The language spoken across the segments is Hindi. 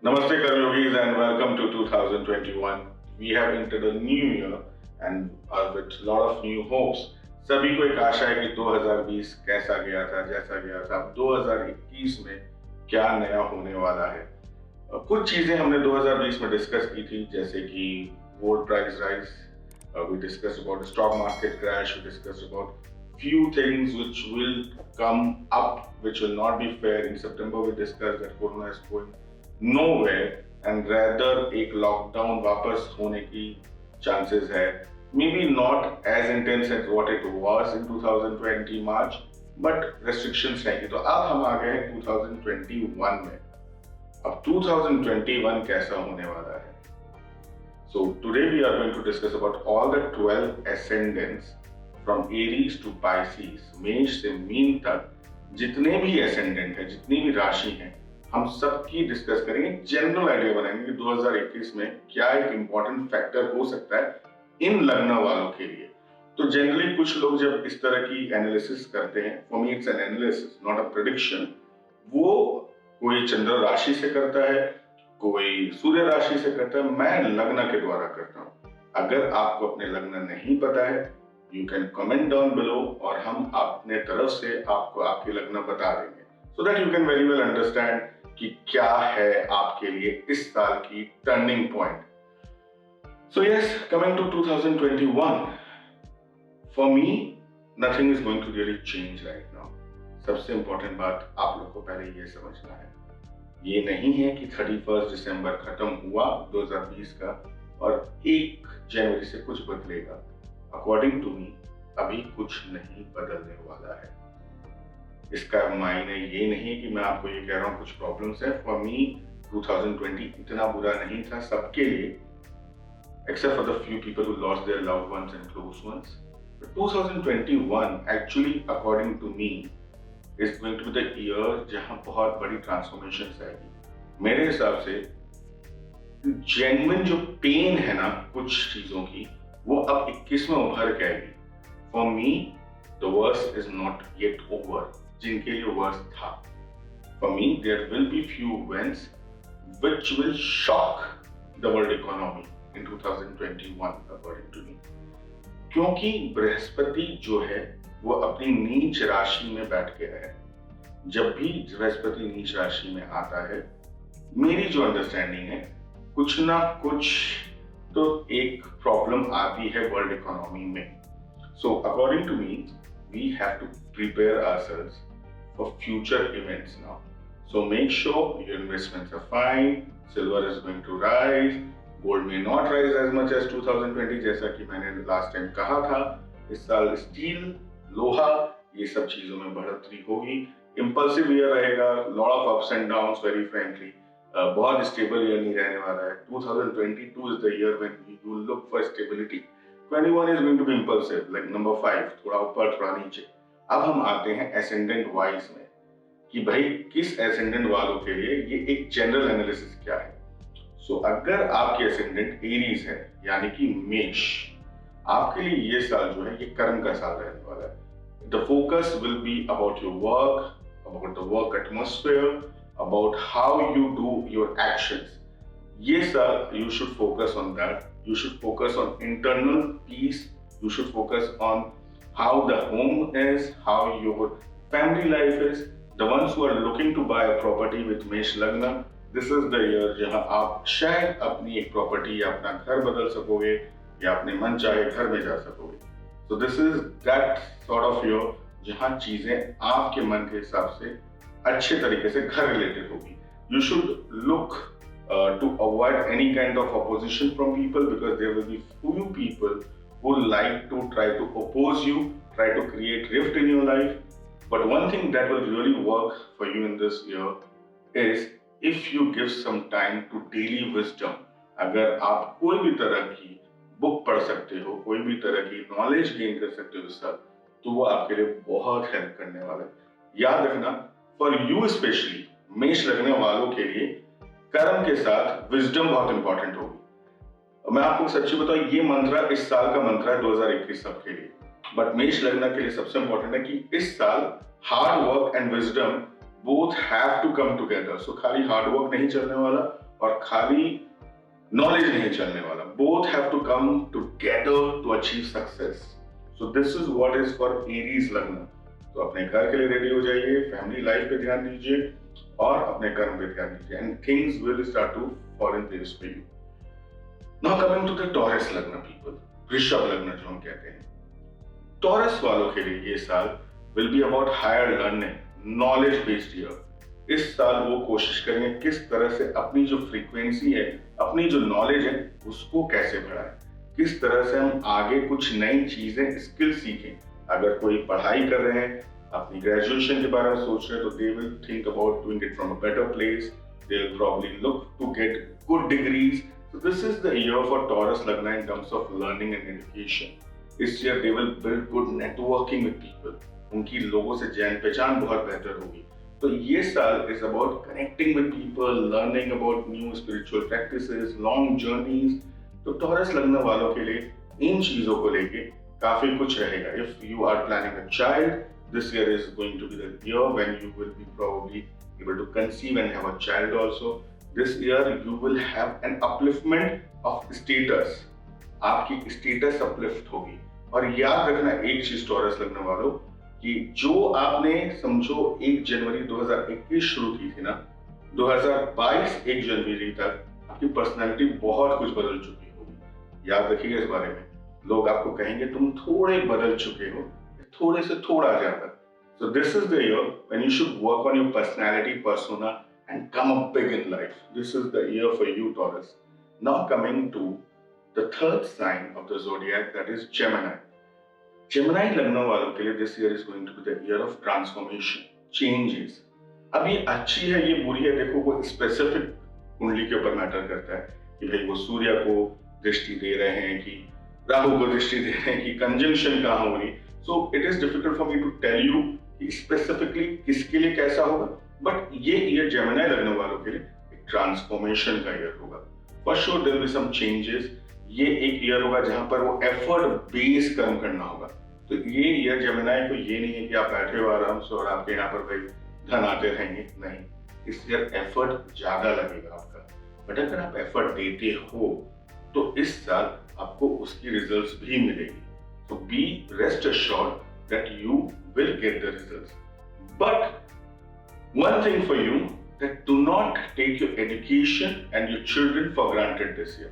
Namaste Karmyogis and welcome to 2021. We have entered a new year and with a lot of new hopes. सभी को एक आशा है कि 2020 कैसा गया था जैसा गया था, अब 2021 में क्या नया होने वाला है। कुछ चीजें हमने 2020 में डिस्कस की थी, जैसे कि gold price rise, we discussed about the stock market crash, we discussed about few things which will come up which will not be fair. In September we discussed that corona is going nowhere and rather एक लॉकडाउन वापस होने की चांसेस है, may be not as intense as what it was in 2020 March, but restrictions रहेंगी। तो अब हम आ गए 2021 में। अब 2021 कैसा होने वाला है? So today we are going to discuss about all the 12 ascendants from Aries to Pisces, मेष से मीन तक जितने भी ascendant है, जितनी भी राशि हैं, हम सबकी डिस्कस करेंगे। जनरल आइडिया बनाएंगे कि 2021 में क्या एक इंपॉर्टेंट फैक्टर हो सकता है इन लग्न वालों के लिए। तो जनरली कुछ लोग जब इस तरह की एनालिसिस करते हैं, for me it's an analysis not a prediction, वो कोई चंद्र राशि से करता है, कोई सूर्य राशि से करता है, मैं लग्न के द्वारा करता हूं। अगर आपको अपने लग्न नहीं पता है, you can comment down below और हम अपने तरफ से आपको आपके लग्न बता देंगे, so that you can very well understand कि क्या है आपके लिए इस साल की turning point. So yes, coming to 2021, for me nothing is going to really change right now. सबसे इंपॉर्टेंट बात आप लोग को पहले ये समझना है, ये नहीं है कि 31 दिसंबर खत्म हुआ 2020 का और 1 जनवरी से कुछ बदलेगा। अकॉर्डिंग टू मी अभी कुछ नहीं बदलने वाला है। इसका मायने ये नहीं कि मैं आपको ये कह रहा हूँ कुछ प्रॉब्लम्स है। फॉर मी 2020 इतना बुरा नहीं था सबके लिए, except for the few people who lost their loved ones and close ones. But 2021 actually according to me is going to be the year जहां बहुत बड़ी ट्रांसफॉर्मेशन आएगी। मेरे हिसाब से जेन्युइन जो पेन है ना कुछ चीजों की, वो अब 21 में उभर के आएगी। For me the worst is not yet over, जिनके लिए वर्स्ट था। For me there will be few events which will shock the world economy in 2021 according to me, क्योंकि बृहस्पति जो है वो अपनी नीच राशि में बैठ गया है। जब भी बृहस्पति नीच राशि में आता है, मेरी जो अंडरस्टैंडिंग है, कुछ ना कुछ तो एक प्रॉब्लम आती है वर्ल्ड इकोनॉमी में। So according to me we have to prepare ourselves for future events now. So make sure your investments are fine, silver is going to rise, gold may not rise as much as 2020, जैसा कि मैंने लास्ट टाइम कहा था। इस साल स्टील, लोहा, ये सब चीजों में बढ़ोतरी होगी। इंपल्सिव ईयर रहेगा, lot of ups and downs, very frankly बहुत स्टेबल ईयर नहीं रहने वाला है। 2022 is the year when you look for stability. 21 is going to be impulsive, like number 5, थोड़ा ऊपर थोड़ा नीचे। अब हम आते हैं एसेंडेंट वाइज में कि भाई किस एसेंडेंट वालों के लिए ये एक जनरल एनालिसिस क्या है। सो अगर आपके एसेंडेंट एरीज है यानी कि मेष, आपके लिए ये साल जो है ये कर्म का साल रहने वाला है। The focus will be about your work, about the work atmosphere, about how you do your actions. Yes, sir, you should focus on that. You should focus on internal peace. You should focus on how the home is, how your family life is. The ones who are looking to buy a property with Mesh Lagna, this is the year जहां आप शायद अपनी एक प्रॉपर्टी या अपना घर बदल सकोगे या अपने मन चाहे घर में जा सकोगे। So this is that sort of year जहां चीजें आपके मन के हिसाब से अच्छे तरीके से घर रिलेटेड होगी। You should look to avoid any kind of opposition from people, because there will be few people who like to try to oppose you, try to create rift in your life. But one thing that will really work for you in this year is if you give some time to daily wisdom. अगर आप कोई भी तरह की बुक पढ़ सकते हो, कोई भी तरह की नॉलेज गेन कर सकते हो सर, तो वो आपके लिए बहुत हेल्प करने वाला है। याद रखना, फॉर यू स्पेशली मेष लगने वालों के लिए कर्म के साथ विजडम बहुत इंपॉर्टेंट होगी। मैं आपको सच्ची बताऊं, ये मंत्र इस साल का मंत्र है 2021 सबके लिए, बट मेष लगना के लिए सबसे इंपॉर्टेंट है कि इस साल hard work and wisdom both have to come together. So खाली हार्ड वर्क नहीं चलने वाला, और खाली नॉलेज नहीं चलने वाला. Both have to come together to achieve success. So this is what is for Aries lagna. तो अपने घर के लिए रेडी हो जाइए, फैमिली लाइफ पे ध्यान दीजिए और अपने कर्म पे ध्यान दीजिए, and things will start to fall in place for you. Now coming to the Taurus lagna people, Vrishabh लग्न जो हम कहते हैं. टॉरस वालों के लिए ये साल will be about higher learning, knowledge based year. इस साल वो कोशिश करेंगे किस तरह से अपनी जो फ्रीक्वेंसी है, अपनी जो नॉलेज है, उसको कैसे बढ़ाएं, किस तरह से हम आगे कुछ नई चीजें, स्किल सीखें. अगर कोई पढ़ाई कर रहे हैं, अपनी ग्रेजुएशन के बारे में सोच रहे हैं, तो they will think about doing it from a better place. They will probably look to get good degrees. So this is the year for Taurus Lagna in terms of learning and education. This year they will build good networking with people. उनकी लोगों से जान पहचान बहुत बेहतर होगी. तो ये साल is about connecting with people, learning about new spiritual practices, long journeys. तो Taurus Lagna वालों के लिए इन चीजों को लेके काफी कुछ रहेगा. If you are planning a child, this year is going to be the year when you will be probably able to conceive and have a child also. This year you will have an upliftment of status. आपकी स्टेटस अपलिफ्ट होगी. और याद रखना एक चीज टॉरस लगने वालों, कि जो आपने समझो 1 जनवरी 2021 शुरू की थी ना, 2022 1 जनवरी तक आपकी पर्सनालिटी बहुत कुछ बदल चुकी होगी. याद रखिएगा इस बारे में. लोग आपको कहेंगे तुम थोड़े बदल चुके हो, थोड़े से थोड़ा ज्यादा. So this is the year when you should work on your personality, persona, and come up big in life. This is the year for you, Taurus. Now coming to the third sign of the zodiac, that is Gemini. Gemini लग्न वालों के लिए this year is going to be the year of transformation, changes. अब ये अच्छी है, ये बुरी है, देखो वो स्पेसिफिक कुंडली के ऊपर मैटर करता है कि भाई वो सूर्य को दृष्टि दे रहे हैं कि राहु को दृष्टि दे रहे हैं कि कंजंक्शन कहाँ हो रही. So it is difficult for me to tell you कि स्पेसिफिकली किसके लिए कैसा होगा. बट ये ईयर जेमिनी लगने वालों के लिए एक ट्रांसफॉर्मेशन का ईयर होगा. For sure there will be some changes. ये एक ईयर होगा जहां पर वो एफर्ट बेस कर्म करना होगा. तो ये ईयर जेमिनी को ये नहीं है कि आप बैठे हो आराम से और आपके यहाँ पर भाई धन आते रहेंगे, नहीं. इस ईयर एफर्ट ज्यादा लगेगा आपका. बट अगर आप एफर्ट देते हो तो इस साल आपको उसकी रिजल्ट्स भी मिलेगी. So be rest assured that you will get the results. But one thing for you, that do not take your education and your children for granted this year.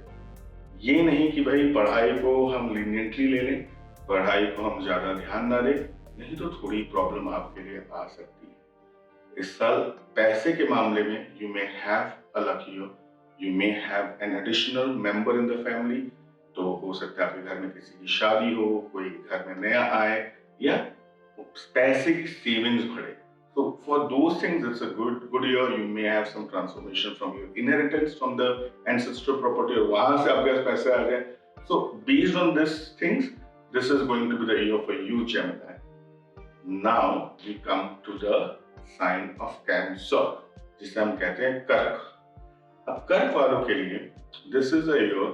ये नहीं कि भाई पढ़ाई को हम लीनियंटली ले लें, पढ़ाई को हम ज्यादा ध्यान ना दें, नहीं तो थोड़ी प्रॉब्लम आपके लिए आ सकती है. इस साल पैसे के मामले में you may have a lucky year. You may have an additional member in the family. तो हो सकता है आपके घर में किसी की शादी हो, कोई घर में नया आए, या पैसे की सेविंग्स बढ़े. So for those things it's a good year. You may have some transformation from your inheritance from the ancestral property, और वहां से आपके पास पैसे आ जाए. So based on these things, this is going to be the year for you, Gemini. Now we come to the sign of Cancer, जिसे हम कहते हैं कर्क. अब कर्क वालों के लिए this is a year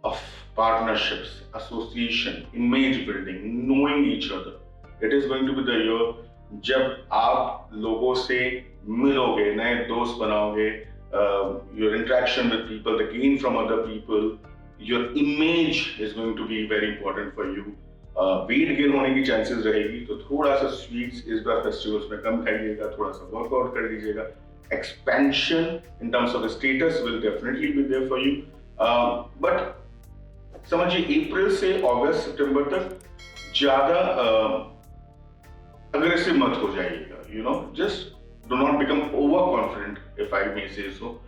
of partnerships, association, image building, knowing each other. It is going to be the year जब आप लोगों से मिलोगे, नए दोस्त बनाओगे, your interaction with people, the gain from other people, your image is going to be very important for you. Weight gain होने की चांसेस रहेगी, तो थोड़ा सा स्वीट्स इस बार फेस्टिवल्स में कम खाइएगा, थोड़ा सा वर्कआउट कर लीजिएगा. Expansion in terms of status will definitely be there for you. But समझिए अप्रैल से अगस्त सितंबर तक ज्यादा अग्रेसिव मत हो जाइएगा. You know, just do not become over confident, if I may say so.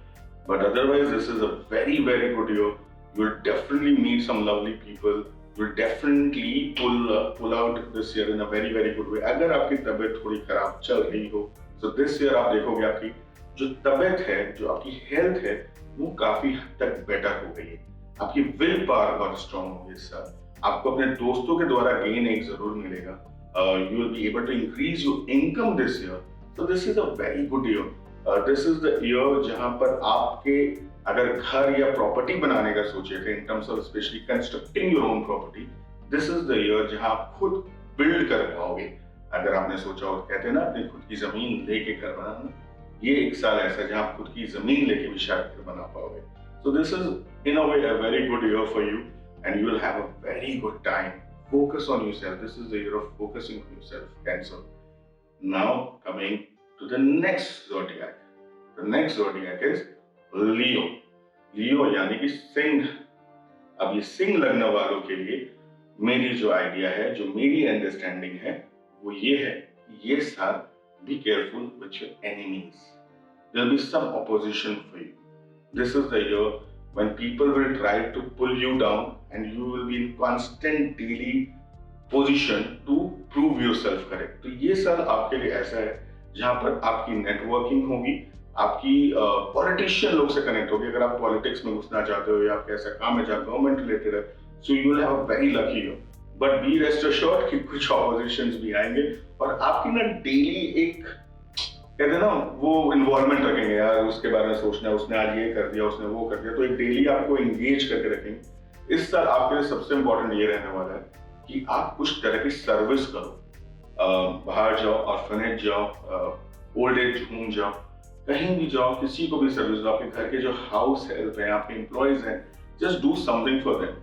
But otherwise this is a very very good year. You will definitely meet some lovely people. You will definitely pull out this year in a very very good way. अगर आपकी तबीयत थोड़ी खराब चल रही हो, तो दिस ईयर आप देखोगे आपकी जो तबीयत है, जो आपकी हेल्थ है, वो काफी हद तक बेटर हो गई है. आपकी विल पावर बहुत स्ट्रॉन्ग होगी इस साल. आपको अपने दोस्तों के द्वारा गेन एक जरूर मिलेगा. You will be able to increase your income this year. So this is a very good year. This is the year जहां पर आपके अगर घर या प्रॉपर्टी बनाने का सोचे थे, इन terms of specially constructing your own property, this is the year जहां आप खुद बिल्ड कर पाओगे. अगर आपने सोचा हो, कहते हैं ना अपनी खुद की जमीन लेके घर बनाना, ये एक साल ऐसा है जहां आप खुद की जमीन लेके भी शायद बना पाओगे. So this is in a way a very good year for you, and you will have a very good time. Focus on yourself. This is the year of focusing on yourself, Cancer. Now coming to the next zodiac. The next zodiac is Leo. Leo यानी कि सिंह. अब ये सिंह लगने वालों के लिए मेरी जो आइडिया है, जो मेरी अंडरस्टैंडिंग है, वो ये है कि ये साल be careful with your enemies. There will be some opposition for you. This is the year when people will try to pull you down and you will be in constant daily position to prove yourself correct. तो ये साल आपके लिए ऐसा है जहां पर आपकी नेटवर्किंग होगी, आपकी पॉलिटिशियन लोग से कनेक्ट होगी. अगर आप पॉलिटिक्स में घुसना चाहते हो या आपका ऐसा काम है जहाँ गवर्नमेंट रिलेटेड है, so you will have a very lucky year. But be rest assured कि कुछ ऑपोजिशंस भी आएंगे और आपकी ना डेली एक कहते हैं ना वो इन्वॉल्वमेंट रखेंगे. यार उसके बारे में सोचना है, उसने आज ये कर दिया, उसने वो कर दिया, तो एक डेली आपको एंगेज करके रखेंगे. इस साल आपके लिए सबसे इंपॉर्टेंट ये रहने वाला है कि आप कुछ तरह की सर्विस करो. बाहर जाओ, ऑर्फनेज जाओ, ओल्ड एज होम जाओ, कहीं भी जाओ, किसी को भी सर्विस दो. आपके घर के जो हाउस हेल्प है, आपके एम्प्लॉयज हैं, just do something for them.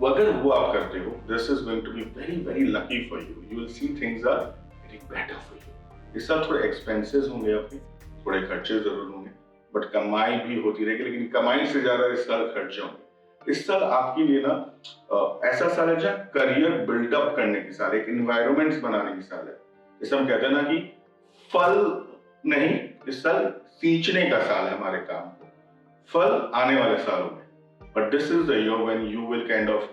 अगर वो आप करते हो, this is going to be very very lucky for you. You will see things are getting better for you. इस साल थोड़े एक्सपेंसेस होंगे आपके, थोड़े खर्चे जरूर होंगे, बट कमाई भी होती रहेगी. लेकिन कमाई से ज्यादा इस साल खर्चे होंगे. इस साल आपके लिए ना ऐसा साल है जहाँ करियर बिल्डअप करने की साल है, एक इन्वायरमेंट्स बनाने की साल है. जैसे हम कहते हैं ना कि फल नहीं, इस साल सींचने का साल है हमारे काम को, फल आने वाले सालों में. But this is the year when you will kind of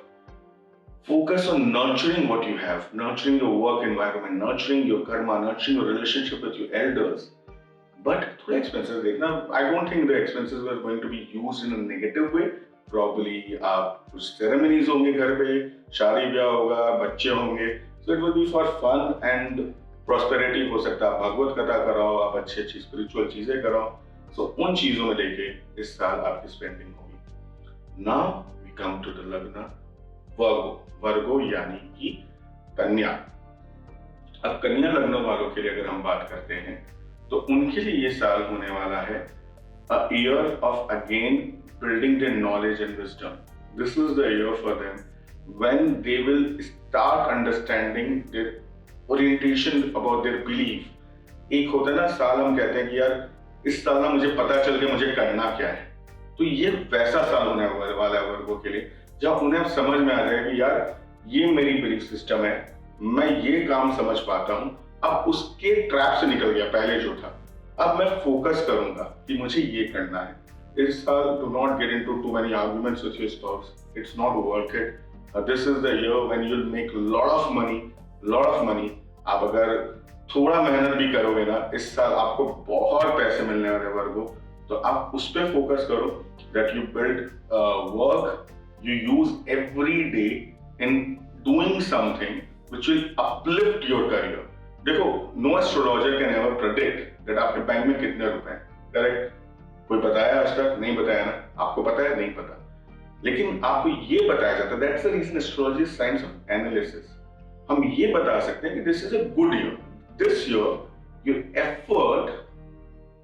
focus on nurturing what you have, nurturing your work environment, nurturing your karma, nurturing your relationship with your elders. But थोड़े expenses देखना. I don't think the expenses were going to be used in a negative way. Probably आप कुछ ceremonies होंगे घर पे, शादी ब्याह होगा, बच्चे होंगे. So it will be for fun and prosperity. हो सकता है आप भगवत कथा कराओ, आप अच्छी अच्छी spiritual चीजें कराओ. So उन चीजों में लेके इस साल आपकी spending होगी. Now we come to the Lagna Virgo. Virgo यानी कि कन्या. अब कन्या लग्न वालों के लिए अगर हम बात करते हैं तो उनके लिए ये साल होने वाला है a year of again building their knowledge and wisdom. This is the year for them when they will start understanding their orientation about their belief. एक होता है ना साल, हम कहते हैं कि यार इस साल ना मुझे पता चल गया मुझे करना क्या है. तो ये वैसा साल होने वाला है वर्गों के लिए जब उन्हें अब समझ में आ जाएगा कि यार ये मेरी बिलीफ सिस्टम है, मैं ये काम समझ पाता हूँ. अब उसके ट्रैप से निकल गया पहले जो था. अब मैं फोकस करूंगा कि मुझे ये करना है. इस साल do not get into two many arguments with your spouse. It's not worth it. This is the year when you will make lot of money. आप अगर थोड़ा मेहनत भी करोगे ना, इस साल आपको बहुत पैसे मिलने वाले वर्गों. तो आप उस पर फोकस करो that you build work you use every day in doing something which will uplift your career. देखो, no astrologer can ever predict that आपके बैंक में कितने रुपए हैं. करेक्ट? कोई बताया आज तक? नहीं बताया ना. आपको पता है? नहीं पता. लेकिन आपको ये बताया जाता है. That's the reason astrology is science of analysis. हम ये बता सकते हैं कि this is a good year. This year your effort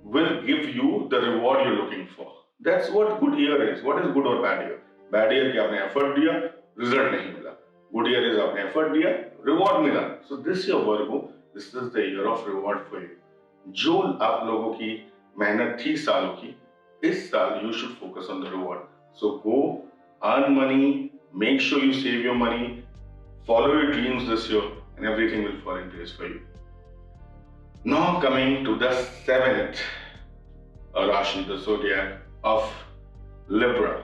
will give you the reward you're looking for. That's what good year is. What is good or bad year? Bad year कि आपने effort दिया, result नहीं मिला. Good year is आपने effort दिया, reward मिला. So this year Virgo, this is the year of reward for you. जो आप लोगों की मेहनत थी सालों की, इस साल you should focus on the reward. So go earn money, make sure you save your money, follow your dreams this year, and everything will fall in place for you. Now coming to the seventh राशि, the zodiac of Libra,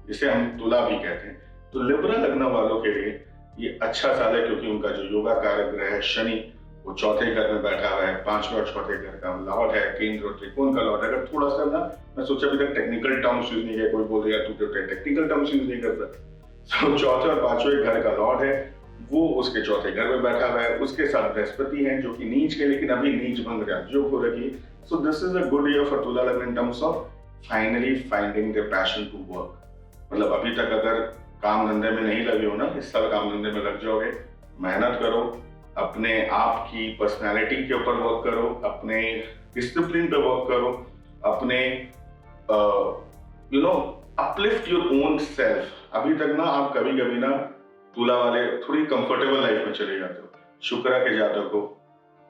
जिसे हम तुला भी कहते हैं. तो लिब्रा लग्न वालों के लिए ये अच्छा साल है क्योंकि उनका जो योगा कारक ग्रह है शनि, वो चौथे घर में बैठा हुआ है. पांचवें और चौथे घर का लॉर्ड है, केंद्र और त्रिकोण का लॉर्ड है. अगर थोड़ा सा ना, मैं सोचा अभी तक टेक्निकल टर्म्स यूज नहीं किया, कोई बोल दिया तू टेक्निकल टर्म्स यूज नहीं करता. तो चौथे और पांचवें घर का लॉर्ड है, वो उसके चौथे घर में बैठा हुआ है. उसके साथ बृहस्पति है जो कि नीच के, लेकिन अभी नीच भंग राजयोग हो रही. So this is a good year for Tula lagna in terms of finally finding the passion to work. मतलब अभी तक अगर काम धंधे में नहीं लगे हो ना, इस साल काम धंधे में लग जाओगे. मेहनत करो, अपने आप की पर्सनैलिटी के ऊपर वर्क करो, अपने डिसिप्लिन पे वर्क करो, अपने अपलिफ्ट योर ओन सेल्फ। अभी तक ना आप कभी कभी ना तुला वाले थोड़ी कंफर्टेबल लाइफ में चले जाते हो, शुक्र के जातक हो,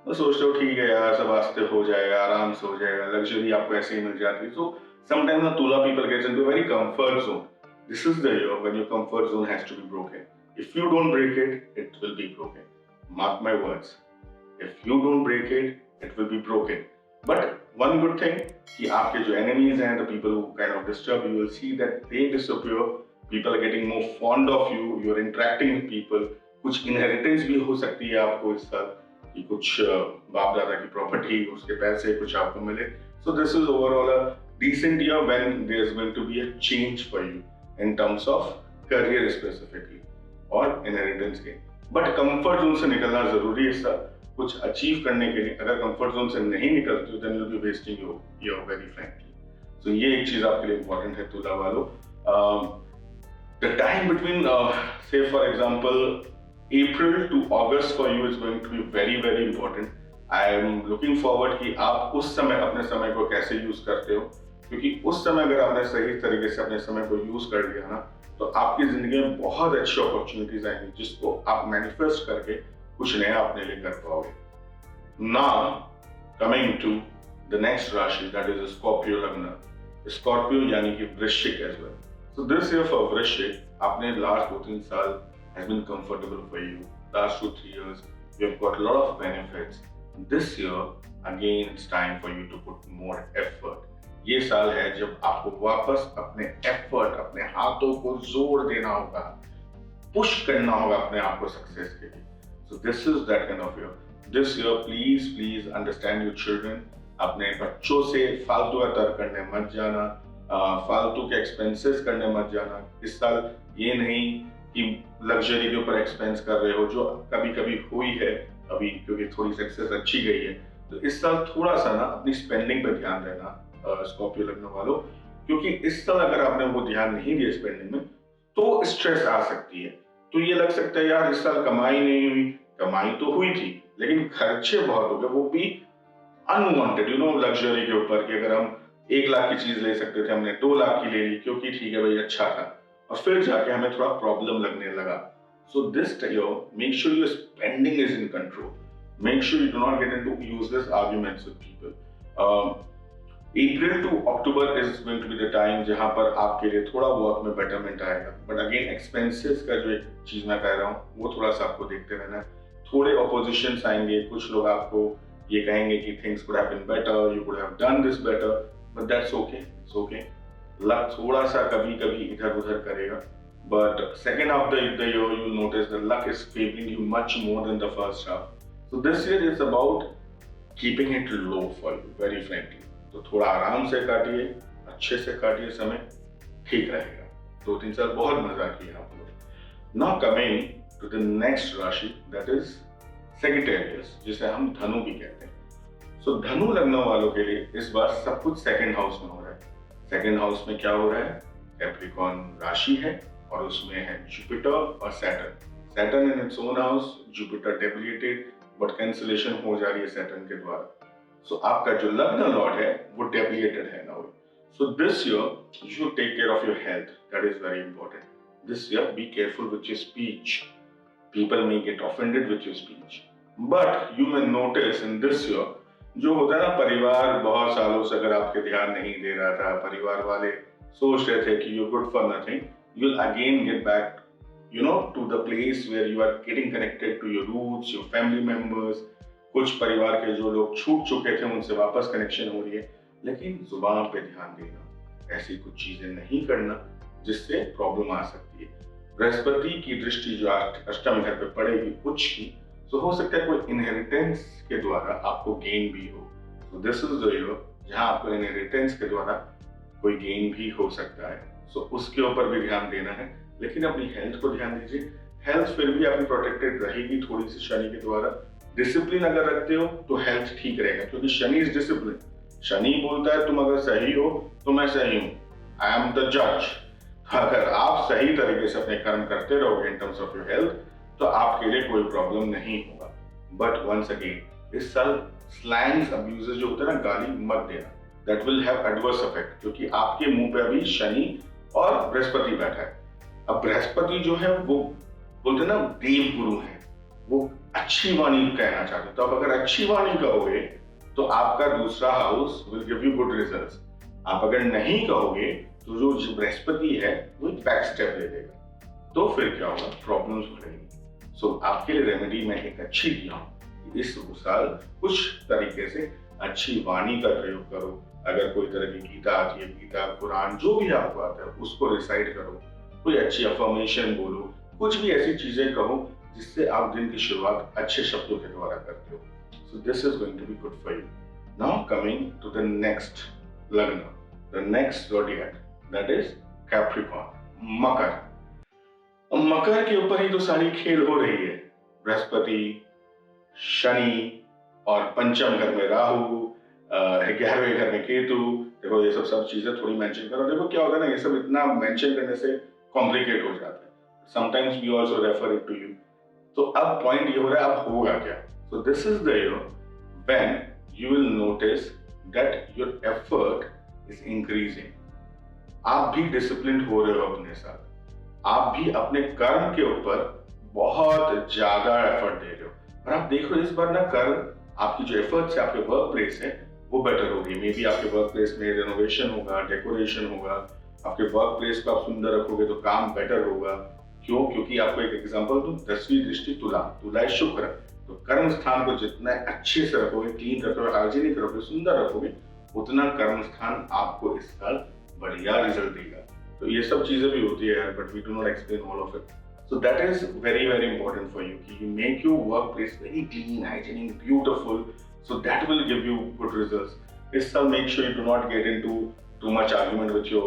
तो सोचते हो ठीक है यार सब आस्ते हो जाएगा, आराम से हो जाएगा, लग्जरी आपको ऐसे ही मिल जाती है। सो समटाइम्स ना Tula people gets into very comfort zone. This is the year when your comfort zone has to be broken. If you don't break it, it will be broken. Mark my words, if you don't break it, it will be broken. But one good thing कि आपके जो एनिमीज हैं, the people who kind of disturb you, will see that they disappear, people are getting more fond of you, you are interacting with people. कुछ इनहेरिटेंस भी हो सकती है आपको इस साल, कि कुछ बाप दादा की प्रॉपर्टी, उसके पैसे कुछ आपको मिले। सो this is overall a decent year when there is going to be a change for you in terms of career specifically और inheritance के। बट कंफर्ट जोन से निकलना जरूरी है सर, कुछ अचीव करने के लिए। अगर कंफर्ट जोन से नहीं निकलते हो, then you'll be wasting your year very frankly. So ये एक चीज आपके लिए इंपॉर्टेंट है तुला वालों। The time between say for example April to August for you is going to be very very important. I am looking forward कि आप उस समय अपने समय को कैसे यूज करते हो, क्योंकि उस समय अगर आपने सही तरीके से अपने समय को यूज कर लिया ना, तो आपकी जिंदगी में बहुत अच्छी अपॉर्चुनिटीज आएंगी जिसको आप मैनिफेस्ट करके कुछ नया अपने लिए कर पाओगे। Now coming to the next राशि, that is Scorpio lagna. Scorpio यानी कि Vrishchik as well. So this year for Vrishchik, आपने लास्ट 2-3 साल has been comfortable for you. Last 2-3 years, you have got a lot of benefits. This year, again, it's time for you to put more effort. ये साल है जब आपको वापस अपने एफर्ट, अपने हाथों को जोर देना होगा, पुश करना होगा अपने आप को सक्सेस के लिए। So this is that kind of year. This year, please understand your children. अपने बच्चों से फालतू तर्क करने मत जाना, फालतू के एक्सपेंसेस करने मत जाना। इस साल ये नहीं कि लग्जरी के ऊपर एक्सपेंस कर रहे हो, जो कभी कभी हुई है अभी, क्योंकि थोड़ी सक्सेस अच्छी गई है। तो इस साल थोड़ा सा ना अपनी स्पेंडिंग पर ध्यान देना स्कॉर्पियो लगने वालों, क्योंकि इस साल अगर आपने वो ध्यान नहीं दिया स्पेंडिंग में, तो स्ट्रेस आ सकती है। तो ये लग सकता है यार इस साल कमाई नहीं हुई, कमाई तो हुई थी लेकिन खर्चे बहुत हो गए, वो भी अनवांटेड, लग्जरी के ऊपर। कि अगर हम 1 लाख की चीज ले सकते थे, हमने 2 लाख की ले ली क्योंकि ठीक है भाई अच्छा था, और फिर जाके हमें थोड़ा प्रॉब्लम लगने लगा। So this year make sure your spending is in control, make sure you do not get into useless arguments with people. April to October is going to be the time जहां पर आपके लिए थोड़ा वर्क में बेटरमेंट आएगा। बट अगेन एक्सपेंसेस का जो एक चीज मैं कह रहा हूँ वो थोड़ा सा आपको देखते रहना है। थोड़े ऑपोजिशंस आएंगे, कुछ लोग आपको ये कहेंगे कि things could have been better, you could have done this better, but that's okay, it's okay. Luck थोड़ा सा कभी कभी इधर उधर करेगा, but second half the year you notice the luck is favouring you much more than the first half. So this year is about keeping it low for you very frankly. तो थोड़ा आराम से काटिए, अच्छे से काटिए समय, ठीक रहेगा। 2-3 साल बहुत मजा किया आप लोग। Now coming to the next राशि, दैट इज सेजिटेरियस, जिसे हम धनु भी कहते हैं। सो धनु लग्न वालों के लिए इस बार सब कुछ सेकंड हाउस में हो रहा है। सेकंड हाउस में क्या हो रहा है? कैप्रिकॉर्न राशि है और उसमें है जुपिटर और Saturn. Saturn in its own house, Jupiter debilitated, but cancellation हो जा रही है सैटर्न के द्वारा। सो आपका जो लग्न लॉर्ड है वो डेबिलिटेड है now. So this year you should take care of your health, that is very important. This year be careful with your speech, people may get offended with your speech, but you may notice in this year जो होता है ना, परिवार बहुत सालों से अगर आपके ध्यान नहीं दे रहा था, परिवार वाले सोच रहे थे कि you good for nothing, you will again get back to the place where you are getting connected to your roots, your family members. कुछ परिवार के जो लोग छूट चुके थे उनसे वापस कनेक्शन हो रही है, लेकिन जुबान पे ध्यान देना, ऐसी कुछ चीजें नहीं करना जिससे प्रॉब्लम आ सकती है। बृहस्पति की दृष्टि जो अष्टम घर पे पड़ेगी उच्च की, तो हो सकता है कोई इनहेरिटेंस के द्वारा आपको गेन भी हो। तो दिस इज द ईयर जहां आपको इनहेरिटेंस के द्वारा कोई गेन भी हो सकता है। सो उसके ऊपर भी ध्यान देना है, लेकिन अपनी हेल्थ को ध्यान दीजिए। हेल्थ फिर भी आपकी प्रोटेक्टेड रहेगी थोड़ी सी शनि के द्वारा। डिसिप्लिन अगर रखते हो तो हेल्थ ठीक रहेगा, क्योंकि शनि इज डिसिप्लिन। शनि बोलता है तुम अगर सही हो तो मैं सही हूं, आई एम द जज। अगर आप सही तरीके से अपने कर्म करते रहोगे इन टर्म्स ऑफ योर हेल्थ, तो आपके लिए कोई प्रॉब्लम नहीं होगा। बट वंस अगेन इस साल स्लैंग्स अब्यूजेस जो होते हैं ना, गाली मत देना, that will have adverse effect, क्योंकि आपके मुंह पे अभी शनि और बृहस्पति बैठा है। अब बृहस्पति जो है वो बोलते हैं ना देव गुरु है, वो अच्छी वाणी कहना चाहते हैं, तो आप अगर अच्छी वाणी कहोगे तो आपका दूसरा house will give you good results. आप अगर नहीं कहोगे तो जो बृहस्पति है वो बैक स्टेप ले लेगा, तो फिर क्या होगा, प्रॉब्लम्स बढ़ेंगी। सो आपके लिए रेमेडी मैं एक अच्छी दिया हूँ, इस साल कुछ तरीके से अच्छी वाणी का प्रयोग करो। अगर कोई तरह की गीता आती है, गीता, कुरान, जो भी आपको आता है उसको रिसाइट करो, कोई अच्छी अफर्मेशन बोलो, कुछ भी ऐसी चीजें कहो जिससे आप दिन की शुरुआत अच्छे शब्दों के द्वारा करते हो। So this is going to be good for you. Now coming to the next lagna, the next zodiac, that is Capricorn, Makar. Makar के ऊपर ही तो सारी खेल हो रही है, बृहस्पति, शनि और पंचम घर में राहु, 11वें घर में केतु। देखो ये सब चीजें थोड़ी मेंशन करो। देखो क्या होता है ना, ये सब इतना मेंशन करने से कॉम्प्लिकेट हो जाता है, sometimes we also refer it to you. तो अब पॉइंट ये हो रहा है, अब होगा क्या? सो this is the year when you will notice that your effort is increasing. आप भी डिसिप्लिन हो रहे हो अपने साथ, आप भी अपने कर्म के ऊपर बहुत ज्यादा एफर्ट दे रहे हो। और आप देखो इस बार ना कर्म, आपकी जो एफर्ट्स है, आपके वर्क प्लेस है वो बेटर होगी। मे बी आपके वर्क प्लेस में रेनोवेशन होगा, डेकोरेशन होगा, आपके वर्क प्लेस को आप सुंदर रखोगे तो काम बेटर होगा। क्यों? क्योंकि आपको एक एग्जांपल दूं, 10वीं दृष्टि तुला, तुला है शुक्र, तो कर्म स्थान को जितना अच्छे से रखोगे, क्लीन रखोगे, हाइजीनिक रखोगे, सुंदर रखोगे, उतना कर्म स्थान आपको इस साल बढ़िया रिजल्ट देगा। तो ये सब चीजें भी होती है, but we do not explain all of it. So that is very, very important for you. You make your workplace very clean, hygienic, beautiful. So that will give you good results. This will make sure you do not get into too much argument with your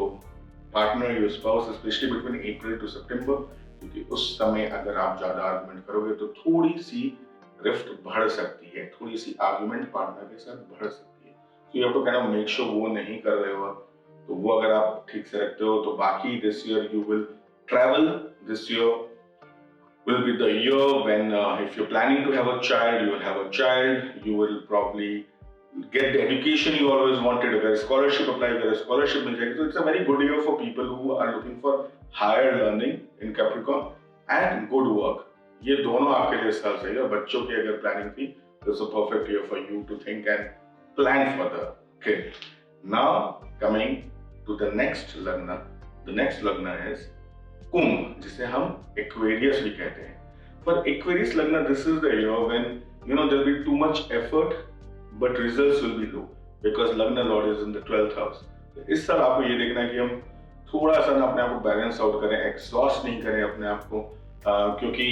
partner, your spouse, especially between April to September. क्योंकि उस समय अगर आप ज्यादा आर्गुमेंट करोगे तो थोड़ी सी रिफ्ट बढ़ सकती है, थोड़ी सी आर्गुमेंट पार्टनर के साथ बढ़ सकती है। So you have to kind of make sure वो नहीं कर रहे हो, तो वो अगर आप ठीक से रखते हो तो बाकी this year you will travel. This year will be the year when if you're planning to have a child, you will have a child. You will probably get the education you always wanted. अगर scholarship apply करें, scholarship मिल जाएगी। So it's a very good year for people who are looking for higher learning in Capricorn and good work. ये दोनों आपके लिए इस साल सही है। बच्चों की अगर प्लानिंग थी तो it's a perfect year for you to think and plan further. Okay. Now coming to the next lagna. The next lagna is कुंभ, जिसे हम एक्वेरियस भी कहते हैं। पर Aquarius lagna, this is the year when you know there will be too much effort but results will be low, because lagna lord is in the 12th house. इस साल आपको ये देखना है कि हम थोड़ा सा ना अपने आप को बैलेंस आउट करें, एग्जॉस्ट नहीं करें अपने आप को, क्योंकि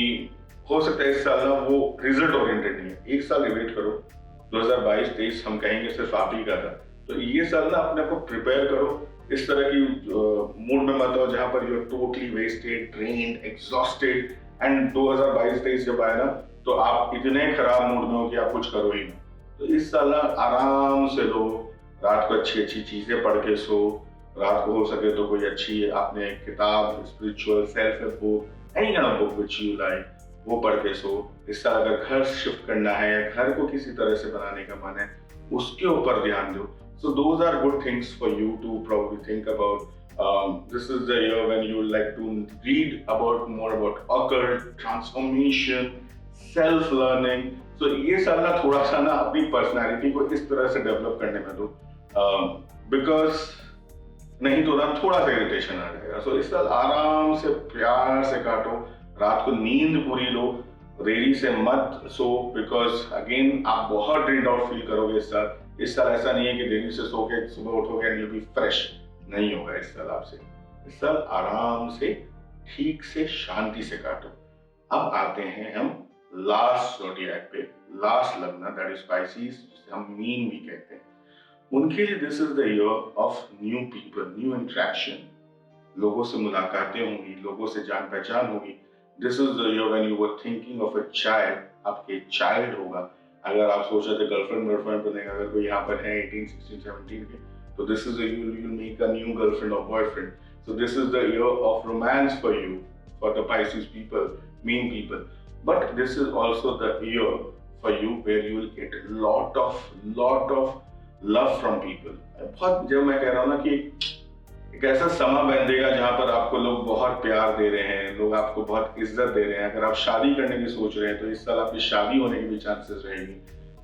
हो सकता है इस साल ना वो रिजल्ट ओरिएंटेड नहीं है। एक साल वेट करो, 2022-23 हम कहेंगे सिर्फ आप ही का था, तो ये साल ना अपने आप को प्रिपेयर करो। इस तरह की मूड में मत हो जहां पर you are totally wasted, drained, exhausted, and 2022-23 जब आए ना तो आप इतने खराब मूड में हो कि आप कुछ करो ही ना। तो इस साल ना आराम से लो, रात को अच्छी अच्छी चीजें पढ़ के सो, रात को हो सके तो कोई अच्छी आपने किताब, spiritual, self help book, any kind of book which you like, वो पढ़ के सो। इस साल अगर घर शिफ्ट करना है या घर को किसी तरह से बनाने का मन है, उसके ऊपर ध्यान दो। So those are good things for you to probably think about. This is the year when you would like to read about more about occult, transformation, self-learning. So ये साल ना थोड़ा सा ना अपनी पर्सनालिटी को इस तरह से डेवलप करने में दो, because नहीं तो ना थोड़ा सा इरिटेशन आ जाएगा। So इस साल आराम से प्यार से काटो, रात को नींद पूरी लो, देरी से मत सो, बिकॉज अगेन आप बहुत ड्रेन्ड आउट फील करोगे इस साल। इस साल ऐसा नहीं है कि देरी से सो के सुबह उठोगे एंड यू बी फ्रेश, नहीं होगा इस साल आपसे। इस साल आराम से, ठीक से, शांति से काटो। अब आते हैं हम लास्ट ज़ोडिएक पे, लास्ट लग्न, दैट इज स्पाइसीज, जिसे हम मीन भी कहते हैं। उनके लिए this is the year of new people, new interaction, लोगों से मुलाकातें होंगी, लोगों से जान पहचान होगी। This is the year when you were thinking of a child, आपके चाइल्ड होगा। अगर आप सोच रहे थे गर्लफ्रेंड बनेगा, अगर कोई यहाँ पर है 18, 16, 17 के, तो this is you will make a new girlfriend और boyfriend. So this is the year of romance for you, for the Pisces people, mean people. But this is also the year for you where you will get a lot of love from people. बहुत जब मैं कह रहा हूँ ना कि एक ऐसा समा बंधेगा जहाँ पर आपको लोग बहुत प्यार दे रहे हैं, लोग आपको बहुत इज्जत दे रहे हैं. अगर आप शादी करने की सोच रहे हैं तो इस साल आपकी शादी होने की भी चांसेस रहेगी.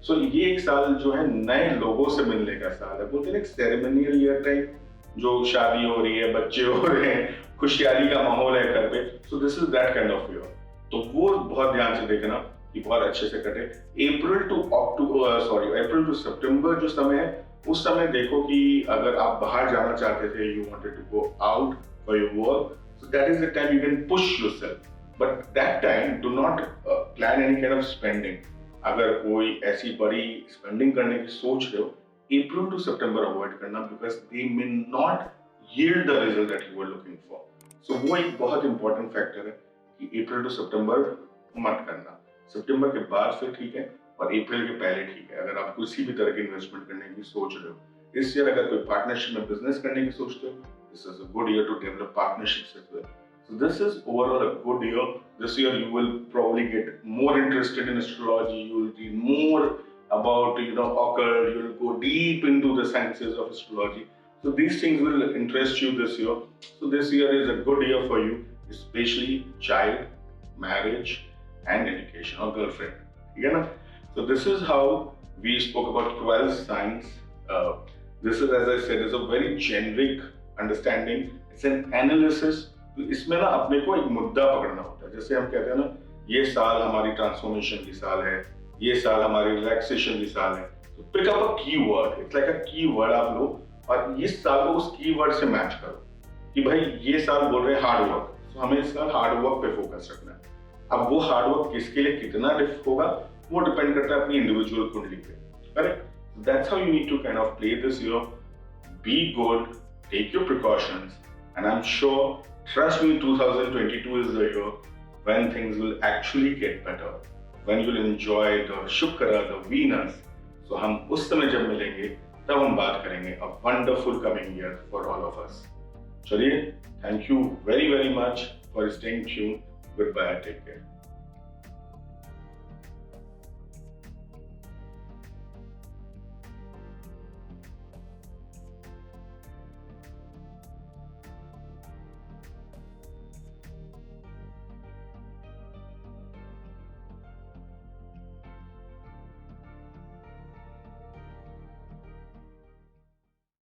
सो ये एक साल जो है नए लोगों से मिलने का साल है. बोलते हैं एक सेरेमनियल ईयर टाइप, जो शादी हो रही है, बच्चे हो रहे हैं, खुशहाली का माहौल है घर पे. सो this is that kind of year. तो वो बहुत ध्यान से देखना कि बहुत अच्छे से कटे. अप्रैल टू सितंबर जो समय है, उस समय देखो कि अगर आप बाहर जाना चाहते थे, you wanted to go out for your work, so that is the time you can push yourself. But that time do not plan any kind of spending. अगर कोई ऐसी बड़ी स्पेंडिंग करने की सोच रहे हो, अप्रैल टू सितंबर अवॉइड करना, because they may not yield the result that you were looking for. So वो एक बहुत इंपॉर्टेंट फैक्टर है कि अप्रैल टू सितंबर मत करना. सितंबर के बाद फिर ठीक है, और अप्रैल के पहले ठीक है अगर आप किसी भी तरह की इन्वेस्टमेंट करने की सोच रहे हो. इस ईयर अगर कोई पार्टनरशिप में बिजनेस करने की सोचते हो, this is a good year to develop partnerships as well. So this is overall a good year. This year you will probably get more interested in astrology. You will read more about occult. You will go deep into the sciences of astrology. So these things will interest you this year. So this year is a good year for you, especially child, marriage, and education or girlfriend. You know? So this is how we spoke about 12 signs. This is, as I said, is a very generic understanding. It's an analysis. तो इसमें ना अपने को एक मुद्दा पकड़ना होता है. जैसे हम कहते हैं ना, ये साल हमारी ट्रांसफॉर्मेशन की साल है, ये साल हमारी रिलैक्सेशन की साल है. तो pick up a keyword. It's like a keyword आप लो और इस साल को उस कीवर्ड से मैच करो कि भाई ये साल बोल रहे हैं हार्ड वर्क, तो हमें इस साल हार्ड वर्क पे फोकस रखना है. अब वो हार्ड वर्क किसके लिए कितना होगा वो डिपेंड करता है अपनी इंडिविजुअल कुंडली पे. Correct? That's how you need to kind of play this year. Be good, take your precautions, and I am sure, trust me, 2022 is the year when things will actually get better, when you'll enjoy the Shukra, the Venus. So हम उस समय जब मिलेंगे तब हम बात करेंगे a wonderful coming year for all of us. चलिए, thank you very very much for staying tuned. Goodbye, take care.